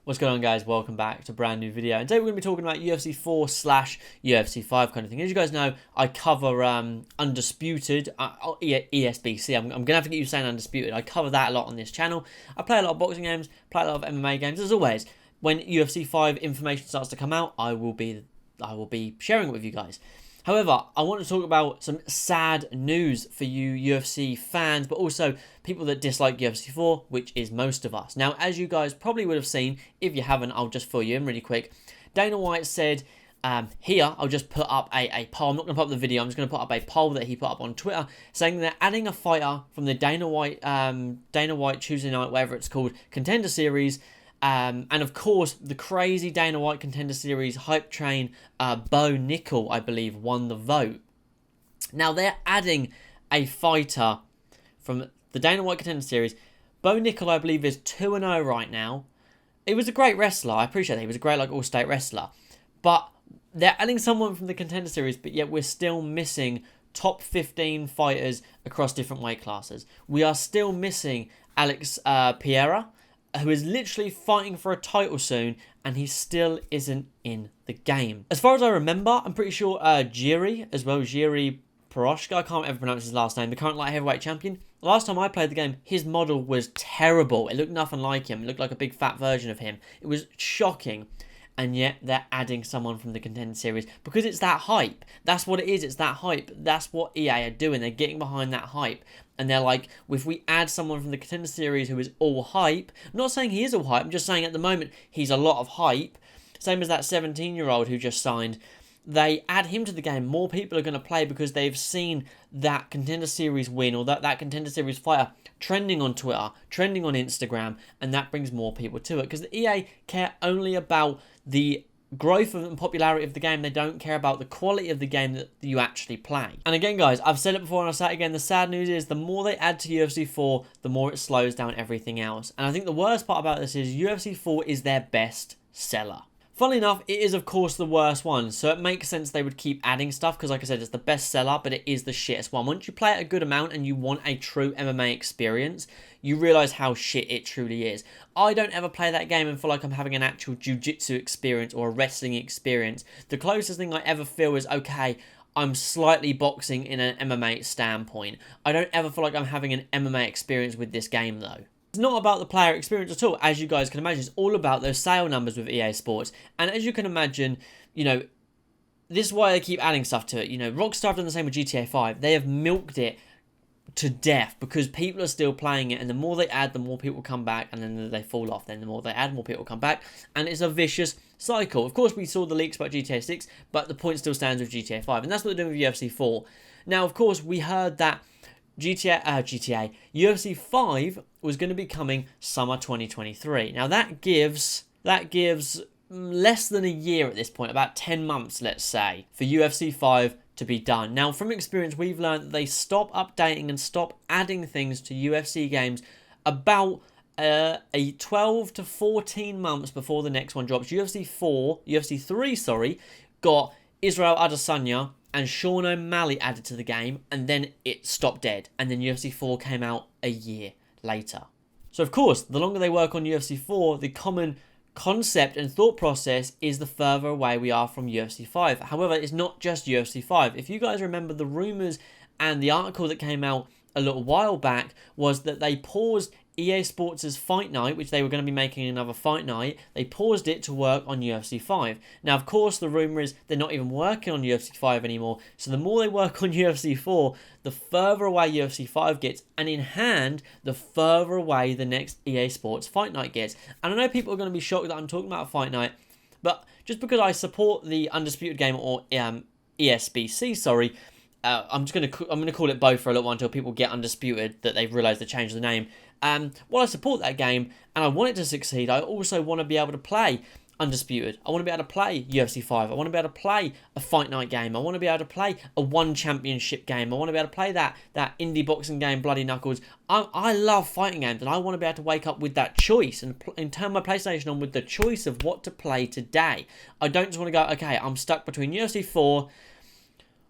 What's going on, guys? Welcome back to a brand new video. And today we're going to be talking about UFC 4 / UFC 5 kind of thing. As you guys know, I cover Undisputed, ESBC. I'm going to have to get you saying Undisputed. I cover that a lot on this channel. I play a lot of boxing games, play a lot of MMA games. As always, when UFC 5 information starts to come out, I will be sharing it with you guys. However, I want to talk about some sad news for you UFC fans, but also people that dislike UFC 4, which is most of us. Now, as you guys probably would have seen, if you haven't, I'll just fill you in really quick. Dana White said, here, I'll just put up a poll. I'm not going to put up the video, I'm just going to put up a poll that he put up on Twitter, saying they're adding a fighter from the Dana White Tuesday night, whatever it's called, Contender Series. And of course, the crazy Dana White Contender Series hype train, Bo Nickel, I believe, won the vote. Now, they're adding a fighter from the Dana White Contender Series. Bo Nickel, I believe, is 2-0 right now. He was a great wrestler. I appreciate that. He was a great, all-state wrestler. But they're adding someone from the Contender Series, but yet we're still missing top 15 fighters across different weight classes. We are still missing Alex Pereira, who is literally fighting for a title soon, and he still isn't in the game. As far as I remember, I'm pretty sure Jiri Prochazka, I can't ever pronounce his last name, the current light heavyweight champion. Last time I played the game, his model was terrible. It looked nothing like him. It looked like a big fat version of him. It was shocking. And yet they're adding someone from the Contender Series because it's that hype. That's what it is. It's that hype. That's what EA are doing. They're getting behind that hype. And they're like, if we add someone from the Contender Series who is all hype, I'm not saying he is all hype, I'm just saying at the moment he's a lot of hype. Same as that 17-year-old who just signed. They add him to the game, more people are going to play because they've seen that Contender Series win or that Contender Series fighter trending on Twitter, trending on Instagram, and that brings more people to it. Because the EA care only about the growth and popularity of the game. They don't care about the quality of the game that you actually play. And again, guys, I've said it before and I'll say it again, the sad news is the more they add to UFC 4, the more it slows down everything else. And I think the worst part about this is UFC 4 is their best seller. Funnily enough, it is of course the worst one, so it makes sense they would keep adding stuff because, like I said, it's the best seller, but it is the shittest one. Once you play it a good amount and you want a true MMA experience, you realise how shit it truly is. I don't ever play that game and feel like I'm having an actual jiu-jitsu experience or a wrestling experience. The closest thing I ever feel is, okay, I'm slightly boxing in an MMA standpoint. I don't ever feel like I'm having an MMA experience with this game though. It's not about the player experience at all, as you guys can imagine. It's all about those sale numbers with EA Sports. And as you can imagine, you know, this is why they keep adding stuff to it. You know, Rockstar have done the same with GTA 5. They have milked it to death because people are still playing it. And the more they add, the more people come back. And then they fall off. Then the more they add, more people come back. And it's a vicious cycle. Of course, we saw the leaks about GTA 6, but the point still stands with GTA 5. And that's what they're doing with UFC 4. Now, of course, we heard that UFC 5 was going to be coming summer 2023. Now that gives less than a year at this point, about 10 months, let's say, for UFC 5 to be done. Now, from experience, we've learned that they stop updating and stop adding things to UFC games about a 12 to 14 months before the next one drops. UFC 3, got Israel Adesanya and Sean O'Malley added to the game, and then it stopped dead. And then UFC 4 came out a year later. So of course, the longer they work on UFC 4, the common concept and thought process is the further away we are from UFC 5. However, it's not just UFC 5. If you guys remember the rumours and the article that came out a little while back was that they paused EA Sports' Fight Night, which they were going to be making another Fight Night. They paused it to work on UFC 5. Now, of course, the rumour is they're not even working on UFC 5 anymore. So the more they work on UFC 4, the further away UFC 5 gets. And in hand, the further away the next EA Sports Fight Night gets. And I know people are going to be shocked that I'm talking about a Fight Night. But just because I support the Undisputed Game, or ESBC, sorry, I'm going to call it both for a little while until people get Undisputed, that they've realised they changed the name. While I support that game and I want it to succeed, I also want to be able to play Undisputed. I want to be able to play UFC 5. I want to be able to play a Fight Night game. I want to be able to play a One Championship game. I want to be able to play that indie boxing game, Bloody Knuckles. I love fighting games, and I want to be able to wake up with that choice and turn my PlayStation on with the choice of what to play today. I don't just want to go, okay, I'm stuck between UFC 4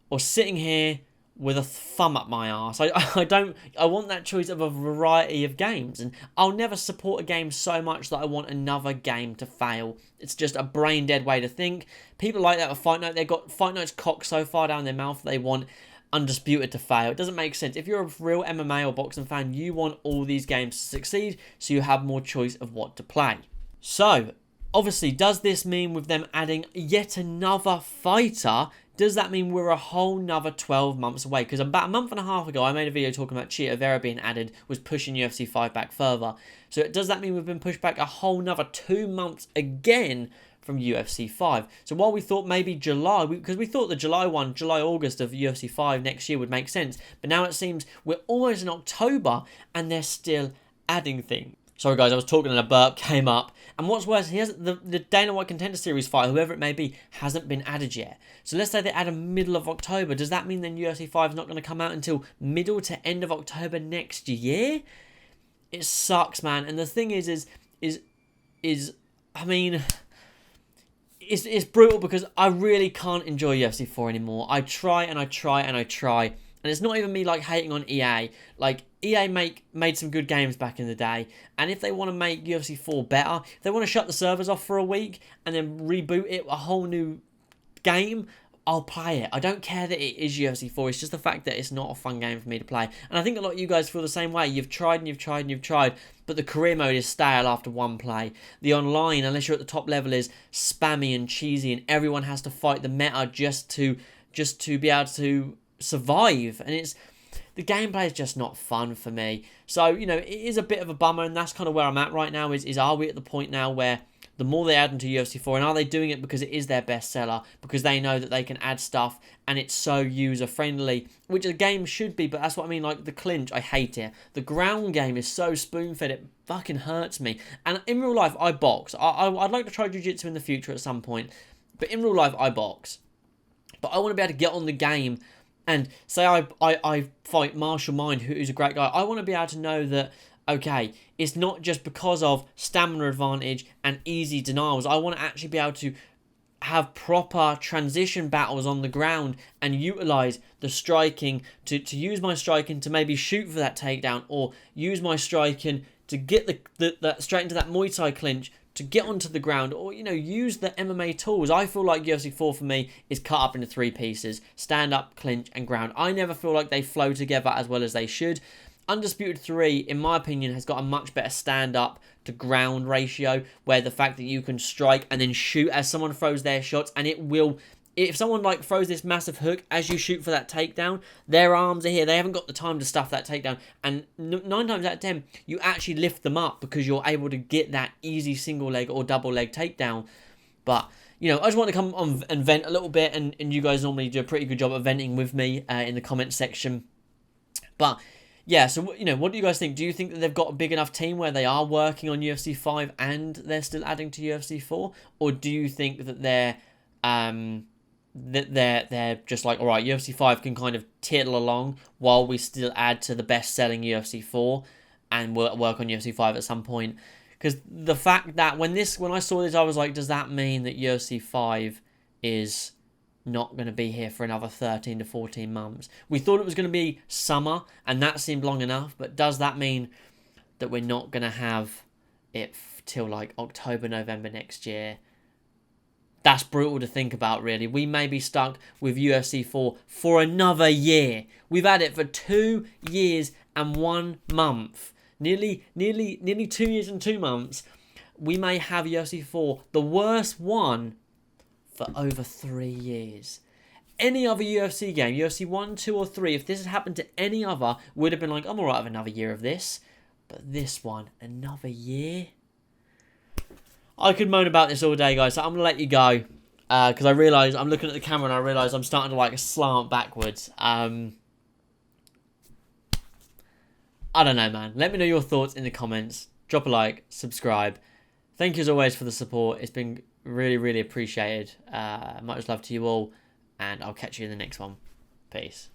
or sitting here with a thumb up my arse. I want that choice of a variety of games, and I'll never support a game so much that I want another game to fail. It's just a brain dead way to think. People like that with Fight Night, they've got Fight Night's cocked so far down their mouth that they want Undisputed to fail. It doesn't make sense. If you're a real MMA or boxing fan, you want all these games to succeed so you have more choice of what to play. So, obviously, does this mean with them adding yet another fighter, does that mean we're a whole nother 12 months away? Because about a month and a half ago, I made a video talking about Chito Vera being added, was pushing UFC 5 back further. So does that mean we've been pushed back a whole nother 2 months again from UFC 5? So while we thought maybe July, because we thought the July-August of UFC 5 next year would make sense, but now it seems we're almost in October and they're still adding things. Sorry guys, I was talking and a burp came up. And what's worse, the Dana White Contender Series fight, whoever it may be, hasn't been added yet. So let's say they add a middle of October. Does that mean then UFC 5 is not going to come out until middle to end of October next year? It sucks, man. And the thing is I mean, it's brutal because I really can't enjoy UFC 4 anymore. I try and I try and I try. And it's not even me like hating on EA. Like EA made some good games back in the day, and if they want to make UFC 4 better, if they want to shut the servers off for a week and then reboot it a whole new game, I'll play it. I don't care that it is UFC 4. It's just the fact that it's not a fun game for me to play. And I think a lot of you guys feel the same way. You've tried and you've tried and you've tried, but the career mode is stale after one play. The online, unless you're at the top level, is spammy and cheesy, and everyone has to fight the meta just to be able to survive, and the gameplay is just not fun for me. So, you know, it is a bit of a bummer, and that's kind of where I'm at right now, is are we at the point now where the more they add into UFC 4, and are they doing it because it is their best seller, because they know that they can add stuff and it's so user friendly, which the game should be, but that's what I mean. Like the clinch, I hate it. The ground game is so spoon fed, it fucking hurts me. And in real life, I box. I'd like to try jiu-jitsu in the future at some point, but in real life, I box. But I want to be able to get on the game and say I fight Marshall Mind, who's a great guy. I want to be able to know that, okay, it's not just because of stamina advantage and easy denials. I want to actually be able to have proper transition battles on the ground and utilise the striking to use my striking to maybe shoot for that takedown, or use my striking to get the straight into that Muay Thai clinch to get onto the ground, or, you know, use the MMA tools. I feel like UFC 4 for me is cut up into 3 pieces: stand up, clinch and ground. I never feel like they flow together as well as they should. Undisputed 3, in my opinion, has got a much better stand up to ground ratio, where the fact that you can strike and then shoot as someone throws their shots, and it will, if someone like throws this massive hook as you shoot for that takedown, their arms are here. They haven't got the time to stuff that takedown. And 9 times out of 10, you actually lift them up because you're able to get that easy single leg or double leg takedown. But, you know, I just want to come on and vent a little bit. And you guys normally do a pretty good job of venting with me in the comment section. But yeah, so, you know, what do you guys think? Do you think that they've got a big enough team where they are working on UFC 5 and they're still adding to UFC 4? Or do you think that they're just like, all right, UFC 5 can kind of tittle along while we still add to the best-selling UFC 4 and work on UFC 5 at some point? Because the fact that when I saw this, I was like, does that mean that UFC 5 is not going to be here for another 13 to 14 months? We thought it was going to be summer, and that seemed long enough, but does that mean that we're not going to have it till like October, November next year? That's brutal to think about, really. We may be stuck with UFC 4 for another year. We've had it for 2 years and 1 month. Nearly 2 years and 2 months. We may have UFC 4, the worst one, for over 3 years. Any other UFC game, UFC 1, 2 or 3, if this had happened to any other, would have been like, I'm alright with another year of this. But this one, another year? I could moan about this all day, guys, so I'm going to let you go. Because I realise, I'm looking at the camera and I realise I'm starting to like slant backwards. I don't know, man. Let me know your thoughts in the comments. Drop a like, subscribe. Thank you as always for the support. It's been really, really appreciated. Much love to you all. And I'll catch you in the next one. Peace.